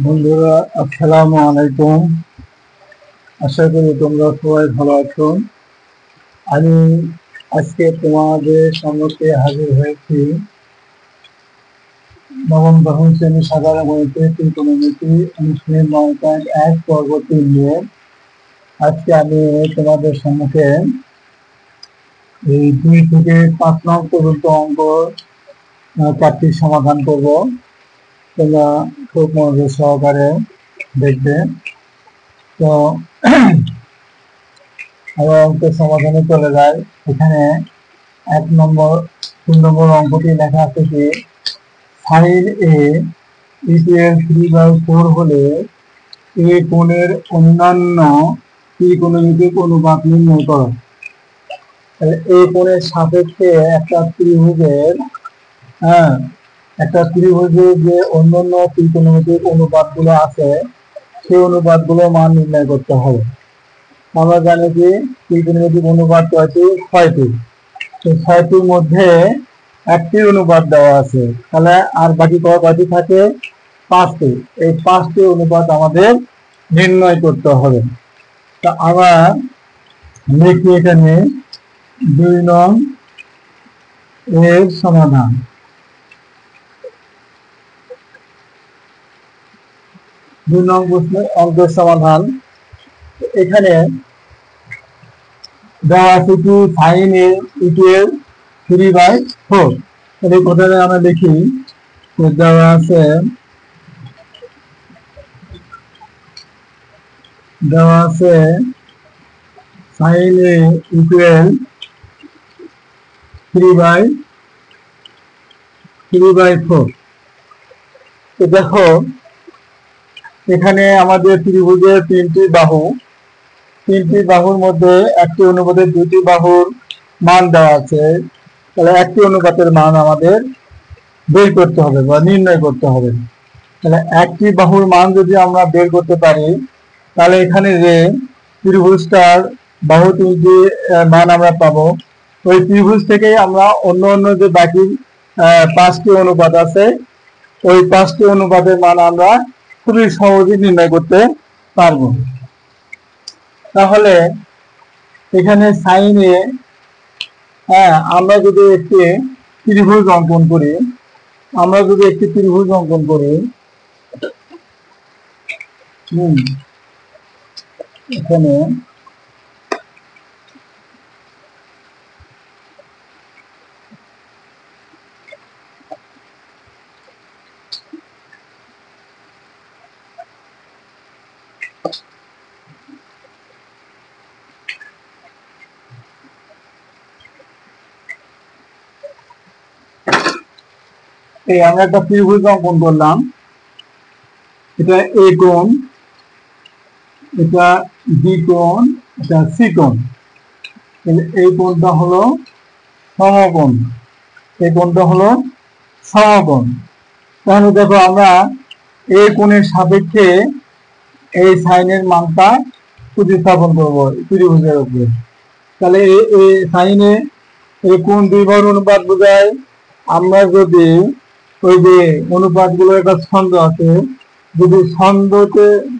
বন্ধুরা, আসসালামু আলাইকুম। আশা করি তোমরা সবাই ভালো আছো। আমি আজকে তোমাদের সম্মুখে হাজির হয়েছি নবম দশম শ্রেণী সাধারণ গণিতে ত্রিকোণমিতি অনুশীলনী 9.1 পর্ব 3 নিয়ে আজকে আমি তোমাদের সম্মুখে এই 2 থেকে 5 নং পর্যন্ত অঙ্ক চারটির সমাধান করব। তোমরা খুব মনোযোগ সহকারে দেখবে। তো আমরা অঙ্কের সমাধানে চলে যাই। এখানে 2 নম্বর অঙ্কটি লেখা আছে যে sin a equal 3/4 হলে এ কোণের অন্যান্য ত্রিকোণমিতিক অনুপাত নির্ণয় করো। এই কোণের সাপেক্ষে একটা ত্রিভুজের যে অন্যান্য ত্রিকোণমিতিক অনুপাতগুলো আছে সেই অনুপাতগুলো মান নির্ণয় করতে হবে। আমরা জানি যে ত্রিকোণমিতিক অনুপাত কয়টি? 6টি। তো 6টির মধ্যে একটি অনুপাত দেওয়া আছে, তাহলে আর বাকি কয়টি থাকে? 5টি। এই 5টি অনুপাত আমাদের নির্ণয় করতে হবে। তা আমরা লিখি এখানে 2 নং এর সমাধান। 2 নং প্রশ্নের অঙ্কের সমাধান। এখানে দেওয়া আছে কি sin a equal 3/4। এই কথাটা আমরা দেখি দেওয়া আছে sin a equal 3/4। তো দেখো এখানে আমাদের ত্রিভুজের তিনটি বাহুর মধ্যে একটি অনুপাতের দুটি বাহুর মান দেওয়া আছে, তাহলে একটি অনুপাতের মান আমাদের বের করতে হবে বা নির্ণয় করতে হবে। তাহলে একটি বাহুর মান যদি আমরা বের করতে পারি, তাহলে এখানে যে ত্রিভুজটার বাহু তিনটি মান আমরা পাবো, ওই ত্রিভুজ থেকেই আমরা অন্য যে বাকি 5টি অনুপাত আছে ওই 5টি অনুপাতের মান আমরা খুবই সহজে নির্ণয় করতে পারবো। তাহলে এখানে sin a, আমরা যদি একটি ত্রিভুজ অঙ্কন করি এখানে আমরা একটা ত্রিভুজ অঙ্কন করলাম। এটা এ কোণ, এটা বি কোণ, এটা সি কোণ। এই কোণটা হলো সমকোণ, তাহলে দেখো আমরা এই কোণের সাপেক্ষে এই সাইনের মানটা প্রতিস্থাপন করবো ত্রিভুজের উপরে। তাহলে এই সাইনে এই কোণ দুই বাহুর অনুপাত বোঝায়। আমরা যদি ওই যে অনুপাতগুলো একটা ছন্দ আছে,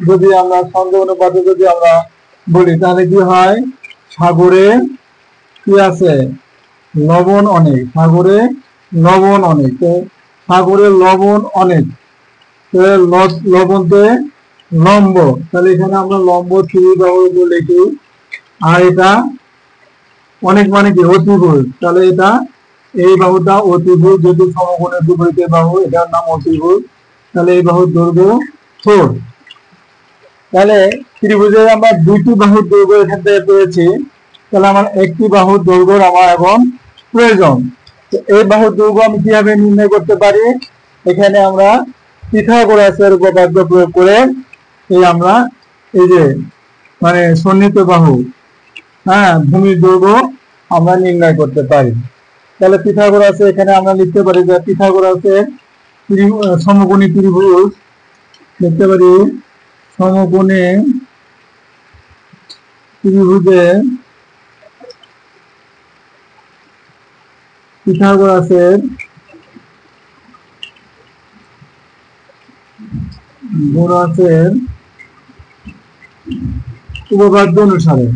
যদি আমরা ছন্দ অনুপাতে যদি আমরা বলি, তাহলে কি হয়? সাগরে কি আছে? লবণ অনেক। সাগরে লবণ অনেক। লবণতে লম্ব, তাহলে এখানে আমরা লম্ব ত্রিবাহু লিখি। আর এটা অনেক মানে কি? অতিভুজ। তাহলে এটা এই বাহুটা অতিভুজ, যেহেতু সমকোণের বিপরীতে বাহু, এটার নাম অতিভুজ। তাহলে এই বাহুর দৈর্ঘ্য 4। তাহলে ত্রিভুজের আমরা দুইটি বাহুর দৈর্ঘ্য এখান থেকে পেয়েছি, তাহলে আমার একটি বাহুর দৈর্ঘ্য আমার এখন প্রয়োজন। এই বাহুর দৈর্ঘ্য আমি কিভাবে নির্ণয় করতে পারি? এখানে আমরা পিথাগোরাসের উপপাদ্য প্রয়োগ করে আমরা এই যে মানে সন্নিহিত বাহু, ভূমির দৈর্ঘ্য আমরা নির্ণয় করতে পারি। তাহলে পিথাগোরাসে এখানে আমরা লিখতে পারি যে পিথাগোরাসের সমকোণী ত্রিভুজ লিখতে পারি। সমকোণী ত্রিভুজে পিথাগোরাসের বোনাসের উপপাদ্য অনুসারে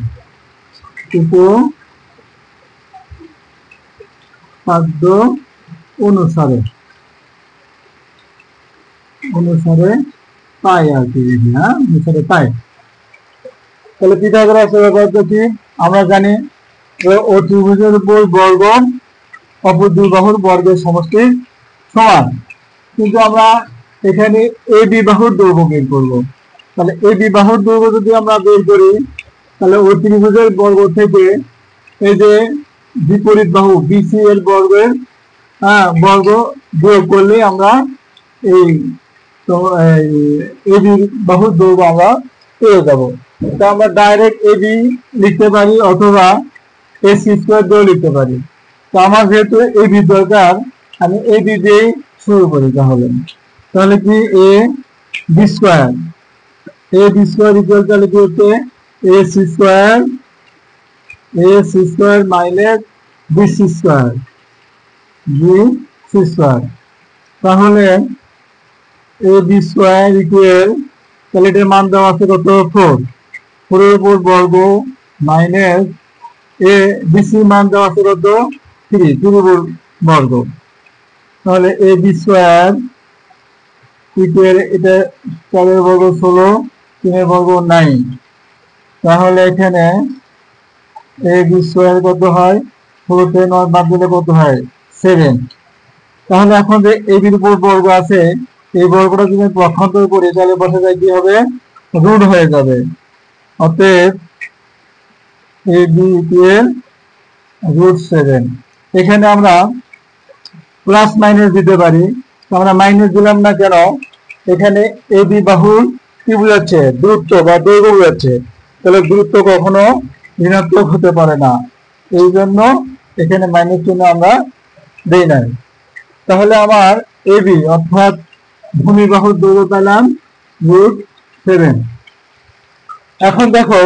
অনুসারে পাই আর কি, হ্যাঁ অনুসারে পাই। তাহলে পিথাগোরাসের উপপাদ্য কি আমরা জানি, ও ত্রিভুজের উপর বর্গ অপর দুই বাহুর বর্গের সমষ্টি সমান। কিন্তু আমরা এখানে এ বি বাহুর দৈর্ঘ্য বের করবো। তাহলে এ বি বাহুর দৈর্ঘ্য যদি আমরা বের করি, তাহলে ওই ত্রিভুজের বর্গ থেকে এই যে বিপরীত বাহু বিসি এর বর্গের বর্গ বিয়োগ করলে আমরা এই এ বি বাহুর দৈর্ঘ্য আমরা পেয়ে যাবো। তা আমরা ডাইরেক্ট এ বি লিখতে পারি অথবা এ সি স্কোয়ার দিয়েও লিখতে পারি। তো আমার যেহেতু এ বি দরকার, আমি এ বি দিয়েই শুরু করি। তাহলে কি এ বি স্কোয়ার ইকুয়াল তাহলে কি হচ্ছে A C square minus B C square তাহলে এ বি স্কোয়ার ইকুয়াল, তাহলে এটার মান দেওয়া আছে কত 4, 4 এর উপর বর্গ মাইনাস এ বি সি মান দেওয়া আছে কত 3, 3 এর উপর বর্গ। তাহলে এ বি স্কোয়ার ইকুয়াল, এটা 4 এর বর্গ 16, 3 এর বর্গ 9, তাহলে এখানে এ বি স্কোয়ার কত হয় 4 তে 9 বাদ দিলে কত হয় 7। তাহলে এখন যে এ বির উপর বর্গ আছে, এই বর্গটা যদি পক্ষান্তর করি তাহলে বসে যায় কি হবে, রুট হয়ে যাবে। অতএব এ বি ইকুয়াল √7। এখানে আমরা প্লাস মাইনাস দিতে পারি, আমরা মাইনাস দিলাম না কেন, এখানে এ বি বাহুর কি বোঝাচ্ছে, দূরত্ব বা দৈর্ঘ্য বোঝাচ্ছে। তাহলে দূরত্ব কখনো ঋণাত্মক হতে পারে না, এই জন্য এখানে মাইনাস চিহ্ন আমরা দেই নাই। তাহলে আমার এ বি অর্থাৎ ভূমি বাহুর দৈর্ঘ্য পেলাম √7। এখন দেখো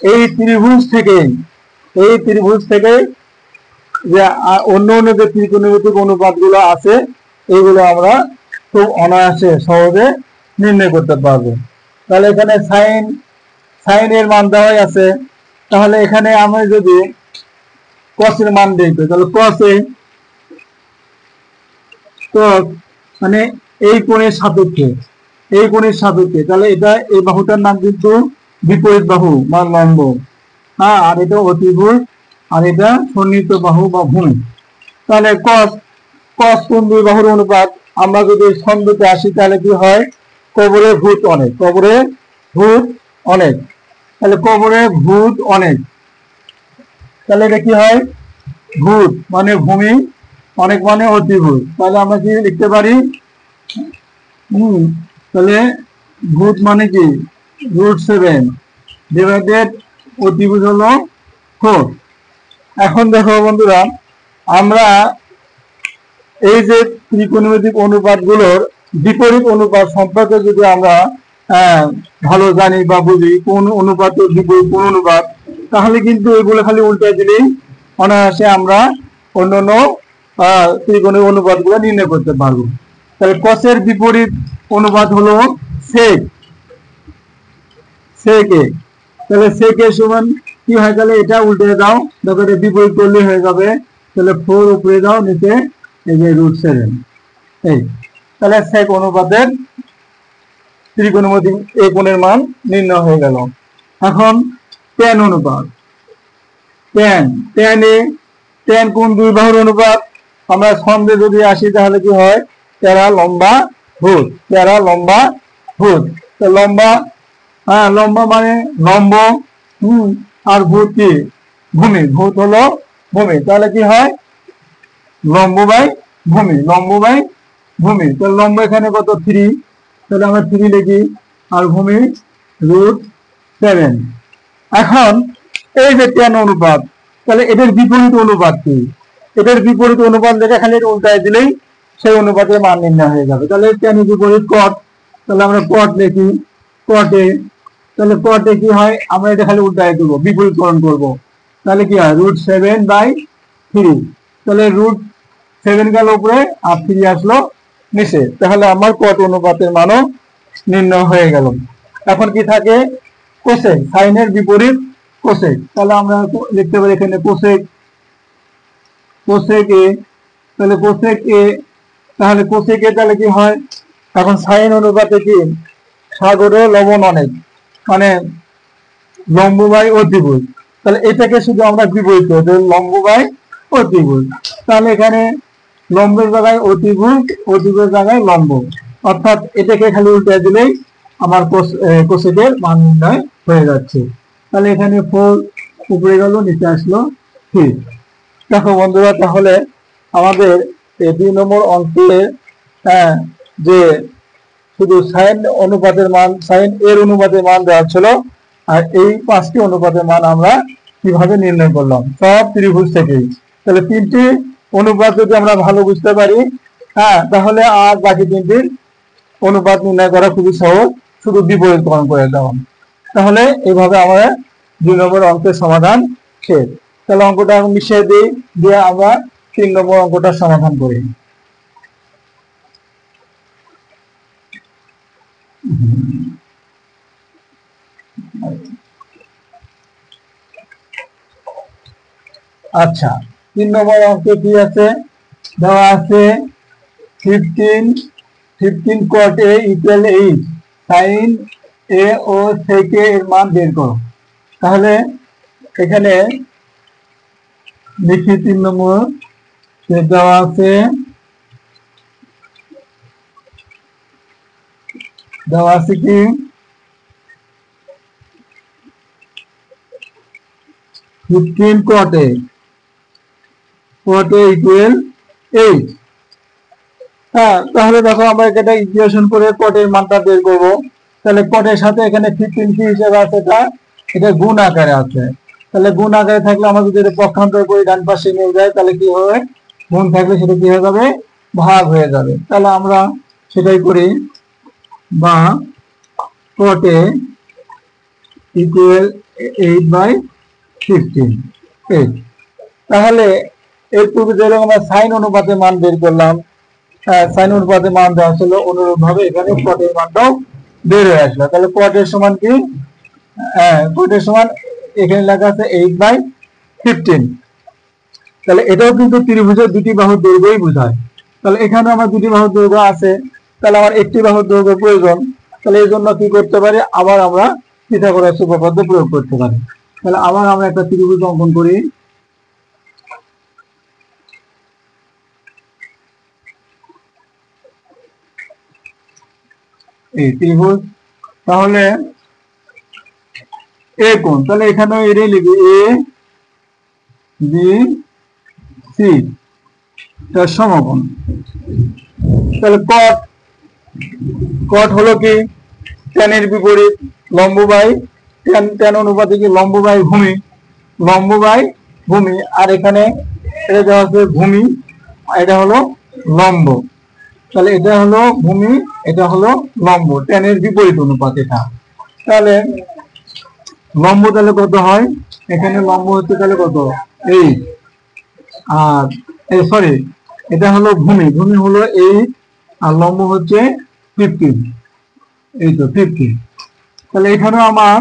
এই ত্রিভুজ থেকে যে অন্য যে ত্রিকোণমিতিক অনুপাতগুলো আছে, এইগুলো আমরা খুব অনায়াসে সহজে নির্ণয় করতে পারবো। তাহলে এখানে সাইন এর মান দেওয়াই আছে, তাহলে এখানে আমি যদি কস এর মান দিই, তাহলে কস মানে এই কোণের সাপেক্ষে, তাহলে এটা এই বাহুটার নাম কিন্তু বিপরীত বাহু বা লম্ব, আর এটা অতিভুজ, আর এটা সন্নিহিত বাহু বা ভূমি। তাহলে কস কোণ দুই বাহুর অনুপাত, আমরা যদি ছন্দতে আসি তাহলে কি হয়, কবরে ভূত অনেক, তাহলে কবরে ভূত অনেক, তাহলে এটা কি হয়, ভূত মানে ভূমি, অনেক মানে অতিভুজ। তাহলে আমরা কি লিখতে পারি, তাহলে ভূত মানে কি √7 ডিভাইডেড অতিভুজ হলো 4। এখন দেখো বন্ধুরা, আমরা এই যে ত্রিকোণমিতিক অনুপাতগুলোর বিপরীত অনুপাত সম্পর্কে যদি আমরা ভালো জানি বা বুঝি, কোন অনুপাত বিপরীত কোন অনুপাত, তাহলে কিন্তু এগুলো খালি উল্টাই দিলেই অনায়াসে আমরা অন্যান্য ত্রিকোণের অনুপাতগুলো নির্ণয় করতে পারবো। তাহলে কসের বিপরীত অনুপাত হলো সেক এ। তাহলে সেক এর সমান কি হয়, তাহলে এটা উল্টে দাও, দেখো এটা বিপরীত করলে হয়ে যাবে, তাহলে 4 উপরে দাও, নিচে এই যে √7। এই তাহলে সেক অনুপাতের ত্রিকোণমিতিক এই কোণের মান নির্ণয় হয়ে গেল। এখন ট্যান অনুপাত, ট্যান কোণ দুই বাহুর অনুপাত, আমরা ছন্দে যদি আসি তাহলে কি হয়, তেরা লম্বা ভূত, লম্বা মানে লম্ব, আর ভূত কি ভূমি, ভূত হলো ভূমি, তাহলে কি হয় লম্ব বাই ভূমি। তাহলে লম্ব এখানে কত 3, তাহলে আমরা 3 লিখি, আর ভূমি √7। এখন এই যে ট্যান অনুপাত, তাহলে এদের বিপরীত অনুপাত কি, এদের বিপরীত অনুপাত দেখে খালি উল্টায় দিলেই সেই অনুপাতের মান নির্ণয় হয়ে যাবে। তাহলে ট্যানের বিপরীত কট, তাহলে আমরা কট লিখি, তাহলে কটে কি হয়, আমরা এটা খালি উল্টায় দেবো, বিপরীতকরণ করবো, তাহলে কি হয় √7/3, তাহলে √7 গেল উপরে আর 3 আসলো নিচে, তাহলে আমার কট অনুপাতের মানও নির্ণয় হয়ে গেল। এখন কি থাকে, কোসেক, সাইনের বিপরীত কোসেক। তাহলে আমরা লিখতে পারি এখানে কোসেক, কোসেক এ, তাহলে কোসেক এ, তাহলে কোসেক এ তাহলে কি হয়, এখন সাইন অনুপাতে কি সাগরে লবণ অনেক, মানে লম্ব বাই অতিভুজ। তাহলে এটাকে শুধু আমরা বিপরীত করতে লম্ব বাই অতিভুজ। তাহলে এখানে লম্বের জায়গায় অতিভুজ, অতিভুজের জায়গায় লম্ব, অর্থাৎ এটাকে খালি উল্টে দিলেই আমার কোসেকের মান নির্ণয় হয়ে যাচ্ছে। তাহলে এখানে 4 উপরে গেল, নিচে আসলো 3। দেখো বন্ধুরা, তাহলে আমাদের এই 2 নম্বর অঙ্কে যে শুধু সাইন অনুপাতের মান, সাইন এর অনুপাতের মান দেওয়া ছিল, আর এই 5টি অনুপাতের মান আমরা কিভাবে নির্ণয় করলাম, সব ত্রিভুজ থেকেই। তাহলে 3টি অনুপাত যদি আমরা ভালো বুঝতে পারি, তাহলে আর বাকি 3টির অনুপাত নির্ণয় করা খুবই সহজ, শুধু বিপরীতকরণ করে দেওয়া। তাহলে এইভাবে আমরা 2 নম্বর অঙ্কের সমাধান শেষ। তাহলে অঙ্কটা আমি মিশিয়ে দিই, দিয়ে আমরা 3 নম্বর অঙ্কটা সমাধান করি। আচ্ছা, 3 নম্বর অঙ্কে কি আছে, দেওয়া আছে 15 cot a equal 8, sin a O sec a এর মান বের করো। তাহলে এখানে লিখি 3 নম্বর, দেওয়া আছে কি 15 cot a equal 8। তাহলে দেখো আমরা এটা ইকুয়েশন করে কটের মানটা বের করব। তাহলে কটের সাথে এখানে 15 কি হিসেবে আছে, এটা গুণ আকারে আছে। তাহলে গুণ আকারে থাকলে আমরা যদি এটা পক্ষান্তর করি, ডান পাশে নিয়ে যায়, তাহলে কি হবে, গুণ থাকলে সেটা কি হয়ে যাবে, ভাগ হয়ে যাবে। তাহলে আমরা সেটাই করি, বা কটে ইকুয়াল 8/15, 8। তাহলে এর পূর্বে যেরকম আমরা সাইন অনুপাতের মান বের করলাম, সাইন অনুপাতের মান দেওয়া ছিল, অনুরূপ ভাবে এখানে কটের মানটাও বের হয়ে আসলো। তাহলে কটের সমান কি, কটের সমান এখানে লেখা আছে 8/15। তাহলে এটাও কিন্তু ত্রিভুজের 2টি বাহুর দৈর্ঘ্যই বোঝায়। তাহলে এখানে আমার 2টি বাহুর দৈর্ঘ্য আছে, তাহলে আমার একটি বাহুর দৈর্ঘ্য প্রয়োজন। তাহলে এই জন্য কি করতে পারি, আবার আমরা পিথাগোরাস উপপাদ্য প্রয়োগ করতে পারি। তাহলে আবার আমরা একটা ত্রিভুজ অঙ্কন করি। এই ত্রিভুজ, তাহলে এ কোণ, তাহলে এখানে এটাই লিখি এ বি সি তার সমকোণ। তাহলে কট হলো কি, ট্যানের বিপরীত লম্ব বাই ট্যান অনুপাতে কি লম্ব বাই ভূমি, লম্ব বাই ভূমি। আর এখানে এটা দেওয়া আছে ভূমি, এটা হলো লম্ব। তাহলে এটা হলো ভূমি, এটা হলো লম্ব, ট্যানের বিপরীত অনুপাত এটা। তাহলে লম্ব তাহলে কত হয়, এখানে লম্ব হচ্ছে তাহলে কত 8, আর সরি এটা হলো ভূমি, ভূমি হলো 8, আর লম্ব হচ্ছে 15, এই তো 15। তাহলে এখানেও আমার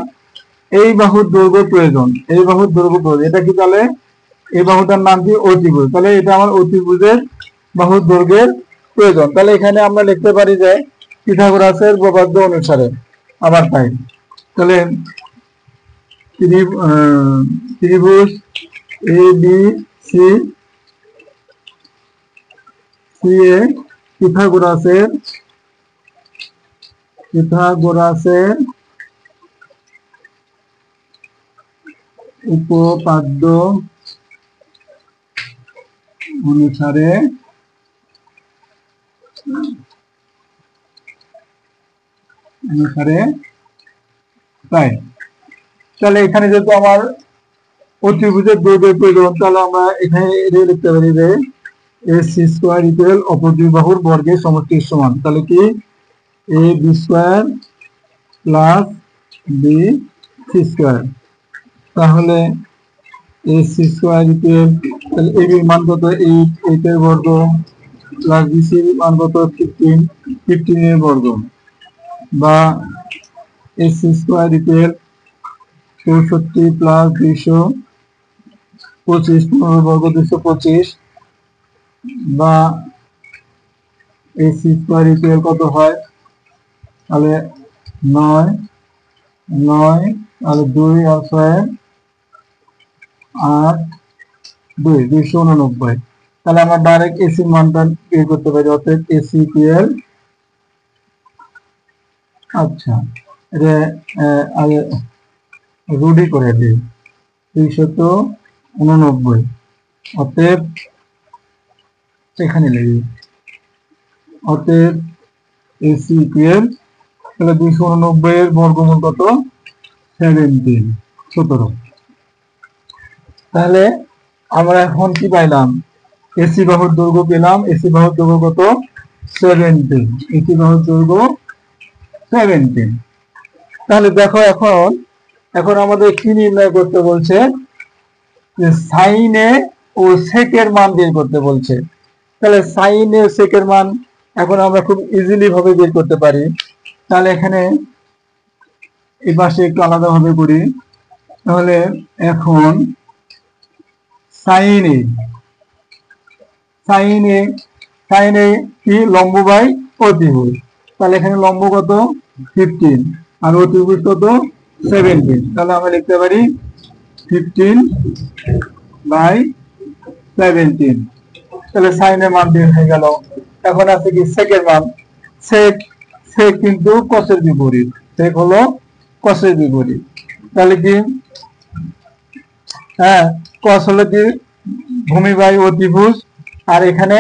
এই বাহুর দৈর্ঘ্য প্রয়োজন, এই বাহুর দৈর্ঘ্য প্রয়োজন। এটা কি, তাহলে এই বাহুটার নাম কি, অতিভুজ। তাহলে এটা আমার অতিভুজের বাহুর দৈর্ঘ্যের প্রয়োজন। তাহলে এখানে আমরা লিখতে পারি যে পিথাগোরাসের উপপাদ্য অনুসারে আবার পাই। তাহলে ত্রিভুজ এ বি সি এ পিথাগোরাসের উপপাদ্য অনুসারে পাই। তাহলে এখানে যেহেতু আমার অতিভুজের দৈর্ঘ্যের প্রয়োজন, তাহলে আমরা এখানে লিখতে পারি যে এ সি স্কোয়ার ইকুয়াল অপর দুই বাহুর বর্গের সমষ্টির সমান। তাহলে কি A B square plus B C square. তাহলে এ সি স্কোয়ার ইকুয়াল, তাহলে এ বির মান কত 8, 8 এর বর্গ, প্লাস বি সির মান কত 15, 15 এর বর্গ, বা এসি স্কোয়ার ইকুয়াল 64 প্লাস 225 15 বর্গ 225 বা এসি স্কোয়ার ইকুয়াল কত হয় তাহলে 9 9 তাহলে 2 আর 6 8 2 289 তাহলে আমরা ডাইরেক্ট এসি মানটা বের করতে পারি অর্থাৎ এসি ইকুয়াল আচ্ছা এটা আগে রুডি করে দিই 289 অতএব এখানে লিখি অতএব এসি ইকুয়াল তাহলে 289 এর বর্গমূল কত 17 তাহলে আমরা এখন কি পাইলাম এসি বাহুর দৈর্ঘ্য পেলাম এসি বাহুর দৈর্ঘ্য কত 17 এসি বাহুর দৈর্ঘ্য 17 তাহলে দেখো এখন এখন আমাদের কি নির্ণয় করতে বলছে যে সাইনে ও সেকের মান বের করতে বলছে তাহলে সাইনে ও সেকের মান এখন আমরা খুব ইজিলি ভাবে বের করতে পারি তাহলে এখানে এই পাশে একটু আলাদা ভাবে করি তাহলে এখন সাইনে সাইনে সাইনে কি লম্ব বাই অতিভুজ তাহলে এখানে লম্ব কত 15 আর অতিভুজ কত 17 তাহলে আমরা লিখতে পারি 15/17 তাহলে সাইনের মান বের হয়ে গেল এখন আছে কি সেকের মান সেক সেক কিন্তু কসের বিপরীত সেক হলো কসের বিপরীত তাহলে কি হ্যাঁ কস হলো কি ভূমি বাই অতিভুজ আর এখানে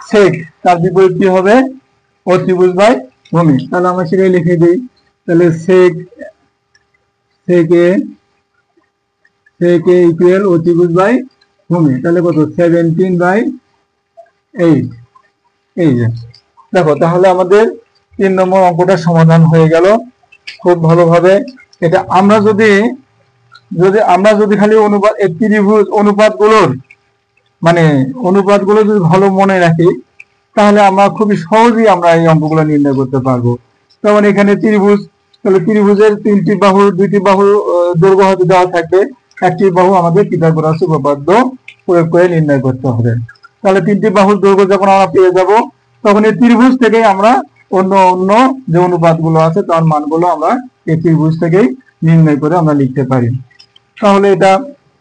সেক তার বিপরীত কি হবে অতিভুজ বাই ভূমি তাহলে আমরা সেটাই লিখে দিই তাহলে সেক সেকে সেকে ইকুয়াল অতিভুজ বাই ভূমি তাহলে কত 17/8 এই যে দেখো তাহলে আমাদের 3 নম্বর অঙ্কটা সমাধান হয়ে গেল খুব ভালোভাবে এটা আমরা যদি খালি অনুপাত ত্রিভুজ অনুপাতগুলো যদি ভালো মনে রাখি তাহলে আমরা খুবই সহজেই আমরা এই অঙ্কগুলো নির্ণয় করতে পারবো যেমন এখানে ত্রিভুজ তাহলে ত্রিভুজের 3টি বাহু 2টি বাহু দৈর্ঘ্য হতে দেওয়া থাকবে একটি বাহু আমাদের পিথাগোরাস উপপাদ্য প্রয়োগ করে নির্ণয় করতে হবে তাহলে 3টি বাহুর দৈর্ঘ্য যখন আমরা পেয়ে যাব তখন এই ত্রিভুজ থেকেই আমরা অন্য অন্য যে অনুপাতগুলো আছে তার মানগুলো আমরা এই ত্রিভুজ থেকেই নির্ণয় করে আমরা লিখতে পারি তাহলে এটা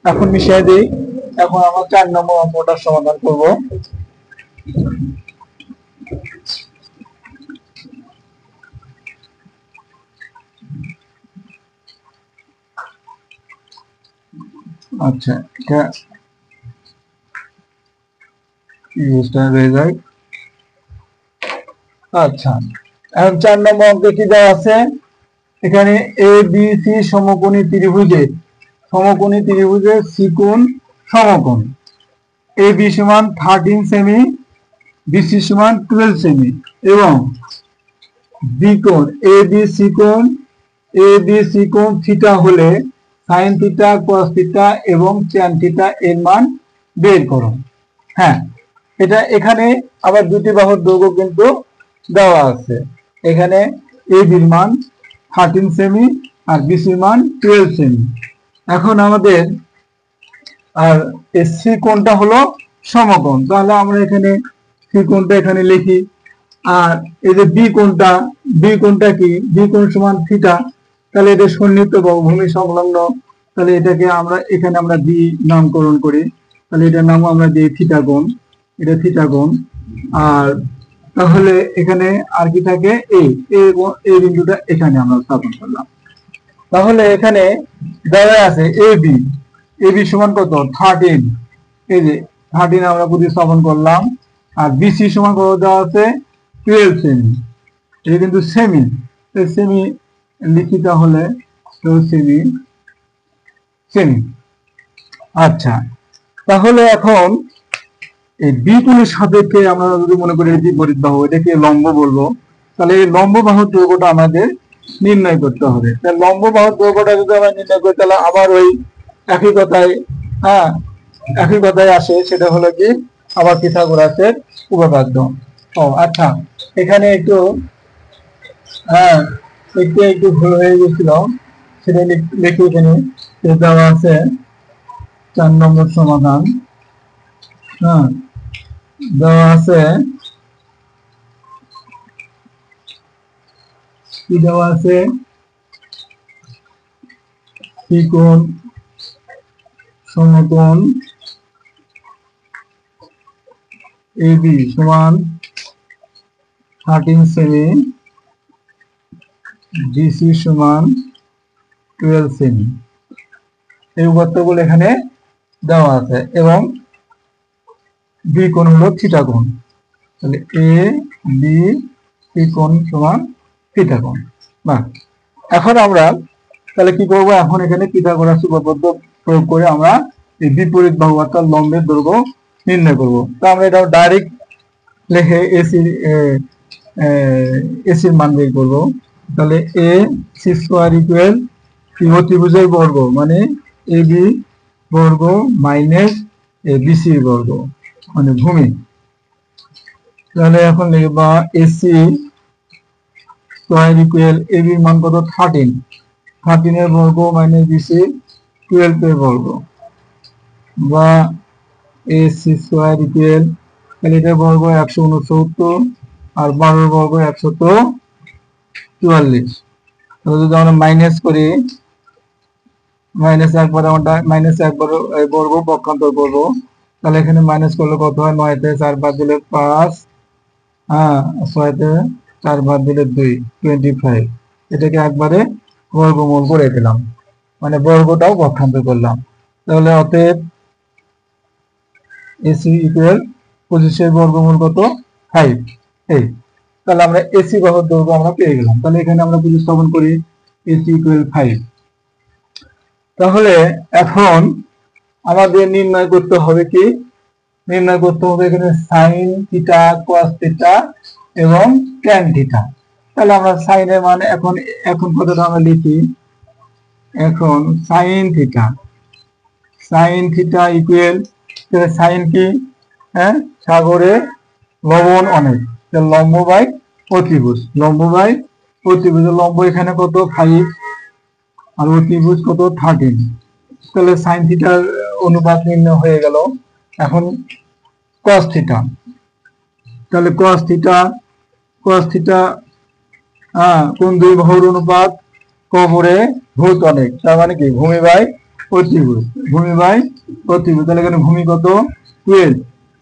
এখন মিশিয়ে দিই এখন আমরা 4 নম্বর অঙ্কটা সমাধান করব আচ্ছা এটা ইউজটা হয়ে যায় আচ্ছা এখন 4 নম্বর অঙ্কে কি দেওয়া আছে এখানে এ বি সি সমকোণী ত্রিভুজের সিকোণ সমকোণ এ বি সমান 13 সেমি বিসি সমান 12 সেমি এবং বিকোণ এ বি সিকোণ থিটা হলে সাইন থিটা কস থিটা এবং ট্যান থিটা এর মান বের করো হ্যাঁ এটা এখানে আবার দুটি বাহুর দৈর্ঘ্য কিন্তু দেওয়া আছে এখানে এ বির মান 13 সেমি আর বিসির মান 12 সেমি এখন আমাদের আর সি কোণটা হলো সমকোণ তাহলে আমরা এখানে সি কোণটা এখানে লিখি আর এই যে বি কোণটা কি বি কোণ সমান থিটা তাহলে এটা সন্নিহিত ভূমি সংলগ্ন তাহলে এটাকে আমরা এখানে আমরা বি নামকরণ করি তাহলে এটার নাম আমরা দিই থিটা কোণ এটা থিটা কোণ আর তাহলে এখানে আর কি থাকে এই বিন্দুটা এখানে আমরা স্থাপন করলাম তাহলে এখানে দেওয়া আছে এ বি সমান কত 13 এই যে 13 আমরা প্রতিস্থাপন করলাম আর বিসি সমান কত দেওয়া আছে 12 সেমি এটা কিন্তু সেমি লিখি তাহলে সেমি আচ্ছা তাহলে এখন এই বি কোণের সাপেক্ষে আমরা যদি মনে করি বিপরীত বাহু এটাকে লম্ব বলবো তাহলে এই লম্ব বাহুর দৈর্ঘ্যটা আমাদের নির্ণয় করতে হবে তাহলে লম্ব বাহুর দৈর্ঘ্যটা যদি আমরা নির্ণয় করি তাহলে আবার ওই একই কথায় আসে সেটা হলো কি আবার পিথাগোরাসের উপপাদ্য ও আচ্ছা এখানে একটু হ্যাঁ, একটু একটু ভুল হয়ে গেছিল, সেটা লিখে এখানে দেওয়া আছে 4 নম্বর সমাধান। হ্যাঁ, দেওয়া আছে কি দেওয়া আছে, ত্রিকোণ সমকোণ AB সমান 13 সেমি, DC সমান 12 সেমি, এই উপাত্তগুলো এখানে দেওয়া আছে এবং বি কোণ হলো থিটা কোণ। তাহলে এ বি সি কোণ সমান থিটা কোণ। না, এখন আমরা তাহলে কি করব, এখন এখানে পিথাগোরাস উপপাদ্য প্রয়োগ করে আমরা এই বিপরীত বাহু অর্থাৎ লম্বের দৈর্ঘ্য নির্ণয় করব। তো আমরা এটা ডাইরেক্ট লিখে এসির মান বের করব। তাহলে এ সি স্কয়ার ইকুয়াল ত্রিভুজের বর্গ মানে এ বি বর্গ মাইনাস এ বিসি বর্গ মানে ভূমি। তাহলে এখন লিখব এসি স্কয়ার ইকুয়াল এ বির মান কত 13 এর বর্গ মাইনাস বিসি 12 এর বর্গ, বা এসি স্কয়ার ইকুয়াল তাহলে এটার বর্গ 169 আর 12 এর বর্গ 144। তাহলে যদি আমরা মাইনাস করি, মাইনাস একবারে আমরা মাইনাস একবার বর্গ পক্ষান্তর করব, তাহলে এখানে মাইনাস করলে কত হয়, 9 তে 4 বাদ দিলে 5, হ্যাঁ 6 তে 4 বাদ দিলে 2, 25। এটাকে একবারে বর্গমূল করে দিলাম, মানে বর্গটাও পক্ষান্তর করলাম। তাহলে অতএব এসি ইকুয়াল 25 এর বর্গমূল কত 5। এই তাহলে আমরা এসি বাহুর দৈর্ঘ্য আমরা পেয়ে গেলাম। তাহলে এখানে আমরা প্রতিস্থাপন করি এসি ইকুয়াল 5। তাহলে এখন আমাদের নির্ণয় করতে হবে কি, নির্ণয় করতে হবে এখানে সাইন থিটা কস থিটা এবং ট্যান থিটা। তাহলে আমরা সাইনের মান এখন এখন কতটা আমরা লিখি, এখন সাইন থিটা ইকুয়াল, তাহলে সাইন কি, হ্যাঁ সাগরে লবণ অনেক, লম্ব বাই অতিভুজ, লম্ব বাই অতিভুজ, লম্ব এখানে কত 5 আর অতিভুজ কত 13। তাহলে সাইন থিটার অনুপাত নির্ণয় হয়ে গেল। এখন কস থিটা, তাহলে কস থিটা কোন দুই বাহুর অনুপাত, কবরে ভূত অনেক, তার মানে কি ভূমি বাই অতিভুজ, ভূমি বাই অতিভুজ। তাহলে এখানে ভূমি কত 12,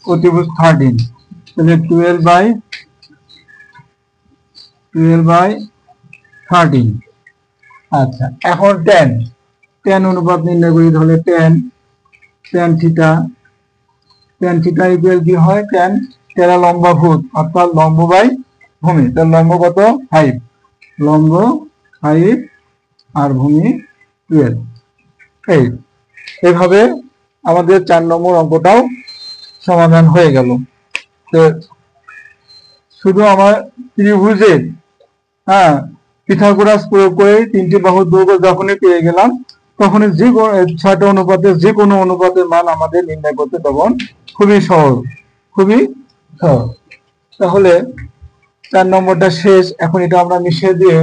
অতিভুজ 13, তাহলে 12 বাই 13। আচ্ছা, এখন ট্যান অনুপাত নির্ণয় করি। তাহলে ট্যান থিটা ইকুয়াল কি হয়, ট্যান লম্বা ভূত অর্থাৎ লম্ব বাই ভূমি, তার লম্ব কত 5, লম্ব 5 আর ভূমি 12। এইভাবে আমাদের 4 নম্বর অঙ্কটাও সমাধান হয়ে গেল। তো শুধু আমার ত্রিভুজের পিথাগোরাস প্রয়োগ করে 3টি বাহুর দৈর্ঘ্য যখনই পেয়ে গেলাম, তখনই যে 6টা অনুপাতের যে কোনো অনুপাতের মান আমাদের নির্ণয় করতে তখন খুবই সহজ। তাহলে 4 নম্বরটা শেষ। এখন এটা আমরা মিশিয়ে দিয়ে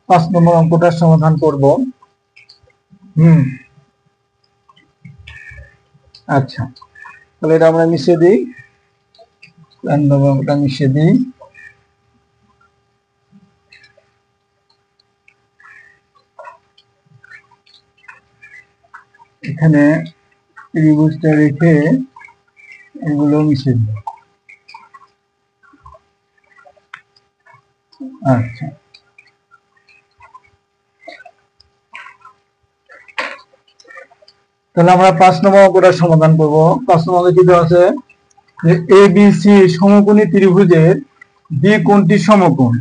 5 নম্বর অঙ্কটার সমাধান করব। আচ্ছা, তাহলে এটা আমরা মিশিয়ে দিই, 4 নম্বর অঙ্কটা মিশিয়ে দিই। এখানে ত্রিভুজটা রেখে এগুলো মিশিয়ে দিই। আচ্ছা, তাহলে আমরা 5 নম্বর অঙ্কটার সমাধান করব। 5 নম্বরে কি দেওয়া আছে, যে ABC সমকোণী ত্রিভুজের বি কোণটি সমকোণ।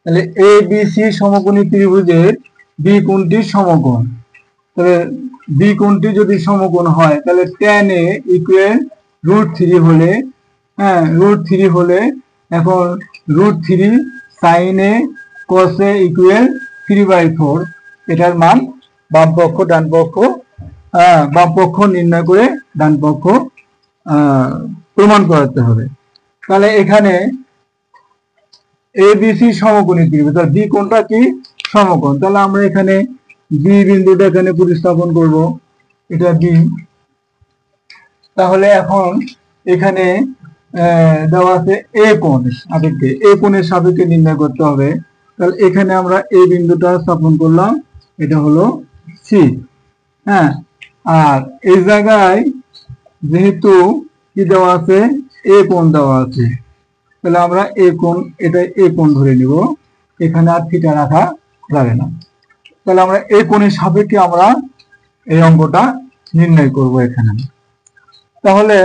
তাহলে ABC সমকোণী ত্রিভুজের বি কোণটি সমকোণ, তাহলে বি কোণটি যদি সমকোণ হয় তাহলে tan A ইকুয়াল √3 হলে, √3 হলে এখন √3 sin A cos A equal 3/4। এটার মান বাম পক্ষ ডান পক্ষ, বাম পক্ষ নির্ণয় করে ডান পক্ষ প্রমাণ করাতে হবে। তাহলে এখানে এবিসি সমকোণী ত্রিভুজ, তাহলে বি কোণটা কি সমকোণ। তাহলে আমরা এখানে বি বিন্দুটা এখানে প্রতিস্থাপন করব, এটা বি। তাহলে এখন এখানে দেওয়া আছে এ কোণের সাপেক্ষে, এ কোণের সাপেক্ষে নির্ণয় করতে হবে। তাহলে এখানে আমরা এই বিন্দুটা স্থাপন করলাম, এটা হলো সি। হ্যাঁ, আর এই জায়গায় যেহেতু কি দেওয়া আছে, এ কোণ দেওয়া আছে, তাহলে আমরা এ কোণ, এটা এ কোণ ধরে নিব, এখানে আর থিটা রাখা যাবে না। তাহলে আমরা এই কোণের সাপেক্ষে আমরা এই অঙ্কটা নির্ণয় করব এখানে। তাহলে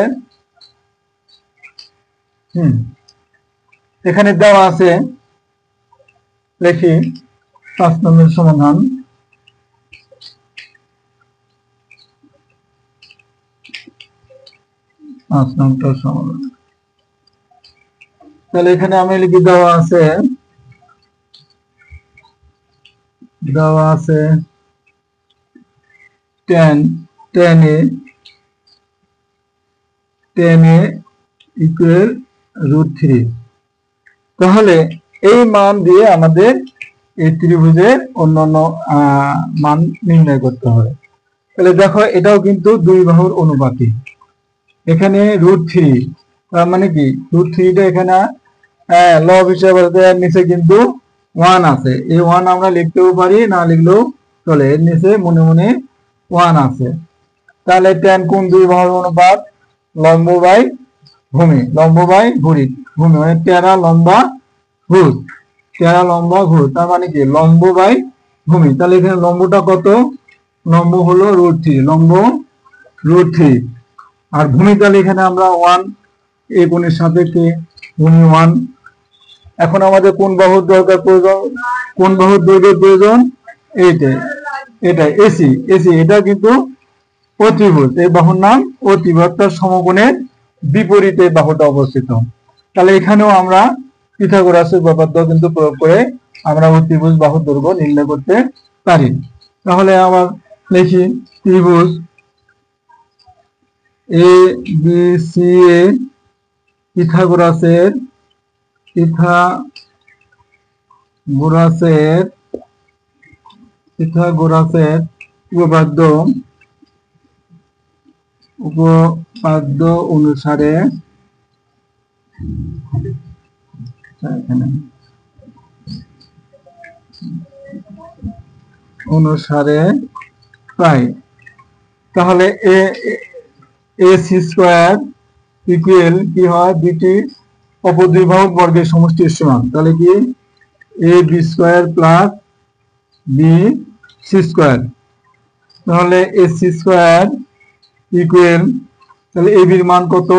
এখানে দেওয়া আছে, দেখি 5 নম্বর সমাধান। তাহলে এখানে আমি লিখি, দেওয়া আছে tan a ইকুয়াল √3। তাহলে এই মান দিয়ে আমাদের এই ত্রিভুজের অন্যান্য মান নির্ণয় করতে হবে। তাহলে দেখো, এটাও কিন্তু দুই বাহুর অনুপাতী। এখানে √3, তার মানে কি √3টা এখানে লব হিসাবে নিচে কিন্তু 1 আছে। এই 1 আমরা লিখতেও পারি, না লিখলেও চলে, এর নিচে মনে মনে 1 আছে। তাহলে tan কোণ দুই বাহুর অনুপাত লম্ব বাই ভূমি, লম্ব বাই ভূমি, মানে টেরা লম্বা ভূত, টেরা লম্বা ভূত, তার মানে কি লম্ব বাই ভূমি। তাহলে এখানে লম্বটা কত, লম্ব হলো √3, লম্ব √3, আর ভূমি তাহলে এখানে আমরা 1, এই কোণের সাপেক্ষে ভূমি 1। এখন আমাদের কোন বাহুর দরকার প্রয়োজন, কোন বাহুর দৈর্ঘ্যের প্রয়োজন, এটা এসি, এটা কিন্তু অতিভুজ, এই বাহুর নাম অতিভুজ, তার সমকোণের বিপরীতে বাহুটা অবস্থিত। তাহলে এখানেও আমরা পিথাগোরাসের উপপাদ্য কিন্তু প্রয়োগ করে আমরা অতিভুজ বাহুর দৈর্ঘ্য নির্ণয় করতে পারি। তাহলে আবার লিখি, ত্রিভুজ এ বি সি এ পিথাগোরাসের উপপাদ্য অনুসারে পাই। তাহলে এসি স্কয়ার ইকুয়াল কি হয়, দুইটি অপর দুই বাহুর বর্গের সমষ্টির সমান। তাহলে কি A B square plus B C square. তাহলে এসি স্কয়ার ইকুয়াল, তাহলে এ বির মান কত,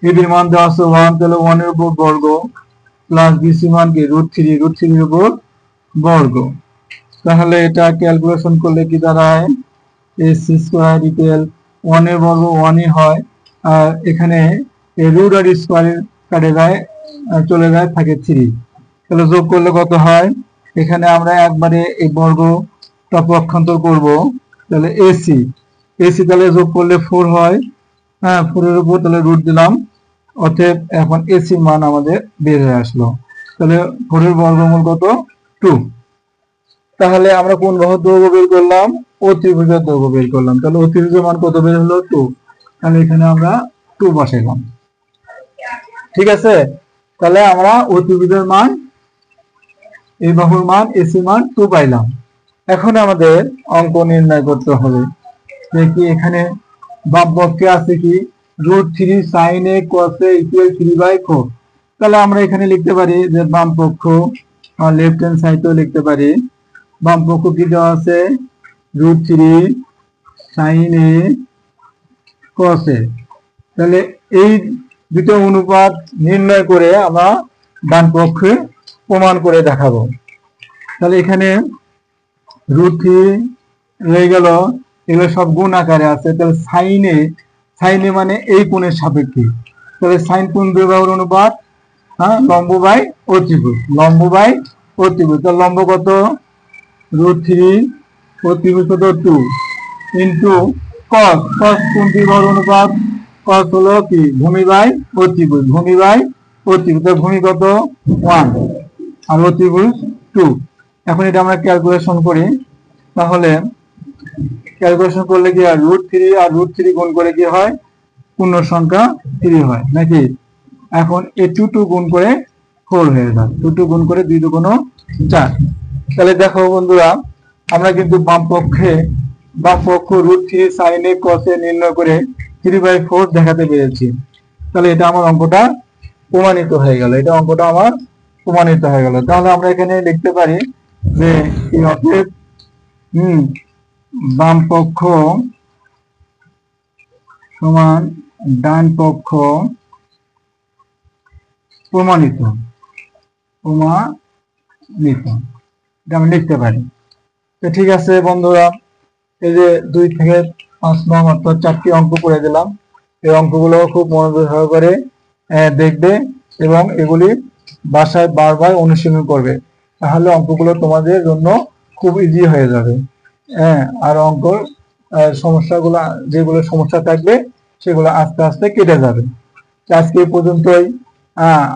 এ বির মান দেওয়া আছে 1, তাহলে 1 এর উপর বর্গ প্লাস বিসি মান কি √3, √3 এর উপর বর্গ। তাহলে এটা ক্যালকুলেশন করলে কি দাঁড়ায়, এসি স্কয়ার ইকুয়াল 1 এর বর্গ 1ই হয়, আর এখানে রুট আর স্কয়ার কাটে যায়, চলে যায়, থাকে 3। তাহলে যোগ করলে কত হয়, এখানে আমরা একবারে এই বর্গটা পক্ষান্তর করব। তাহলে এসি তাহলে যোগ করলে 4 হয়, হ্যাঁ 4 এর উপর তাহলে রুট দিলাম, অতএব এখন এসি মান আমাদের বের হয়ে আসলো। তাহলে 4 এর বর্গমূল কত, 2। তাহলে আমরা কোন বাহুর দৈর্ঘ্য বের করলাম, অতিভুজের দৈর্ঘ্য বের করলাম। তাহলে অতিভুজের মান কত বের হলো, 2। তাহলে এখানে আমরা 2 বসাইলাম, ঠিক আছে। তাহলে আমরা অতিভুজের মান, এই বাহুর মান এসি মান 2 পাইলাম। এখন আমাদের অঙ্ক নির্ণয় করতে হবে, দেখি এখানে বাম পক্ষে আছে কি √3 sin a cos a equal 3/4। তাহলে আমরা এখানে লিখতে পারি যে বাম পক্ষ, লেফট হ্যান্ড সাইডেও লিখতে পারি, বাম পক্ষ কি দেওয়া আছে, √3 sin a cos a। তাহলে এই দুটো অনুপাত নির্ণয় করে আমরা ডান পক্ষে প্রমাণ করে দেখাবো। তাহলে এখানে √3 রয়ে গেল, এগুলো সব গুণ আকারে আছে। তাহলে সাইন এ মানে এই কোণের সাপেক্ষে, তাহলে সাইন কোণ দুই বাহুর অনুপাত, হ্যাঁ লম্ব বাই অতিভুজ, লম্ব বাই অতিভুজ। তাহলে লম্ব কত, √3, অতিভুজ কত 2 ইন্টু কস কোণ দুই বাহুর অনুপাত, কস হলো কি ভূমি বাই অতিভুজ, ভূমি বাই অতিভুজ ভূমি কত 1 আর অতিভুজ 2। এখন এটা আমরা ক্যালকুলেশন করি, তাহলে ক্যালকুলেশন করলে কি হয় √3 আর √3 গুণ করে কি হয় পূর্ণ সংখ্যা 3 হয় নাকি। এখন এই 2 গুণ করে 4 হয়ে যায়, 2 গুণ করে 2 2 4। তাহলে দেখো বন্ধুরা, আমরা কিন্তু বাম পক্ষ √3 sin a cos a নির্ণয় করে 3/4 দেখাতে পেরেছি। তাহলে এটা আমার অঙ্কটা প্রমাণিত হয়ে গেল, এটা অঙ্কটা আমার প্রমাণিত হয়ে গেল। তাহলে আমরা এখানে লিখতে পারি যে অতএব বাম পক্ষ সমান ডান পক্ষ প্রমাণিত, এটা আমি লিখতে পারি। তো ঠিক আছে বন্ধুরা, এই যে 2 থেকে 5 নং অর্থাৎ 4টি অঙ্ক করে দিলাম। এই অঙ্কগুলো খুব মনোযোগ সহকারে দেখবে এবং এগুলি বাসায় বারবার অনুশীলন করবে, তাহলে অঙ্কগুলো তোমাদের জন্য খুব ইজি হয়ে যাবে। আর অঙ্ক সমস্যাগুলো, যেগুলো সমস্যা থাকবে সেগুলো আস্তে আস্তে কেটে যাবে। আজকে এই পর্যন্তই।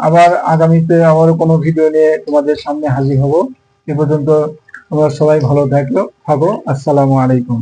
আবার আগামীতে আবারও কোনো ভিডিও নিয়ে তোমাদের সামনে হাজির হব। এ পর্যন্ত তোমরা সবাই ভালো থাকো। আসসালামু আলাইকুম।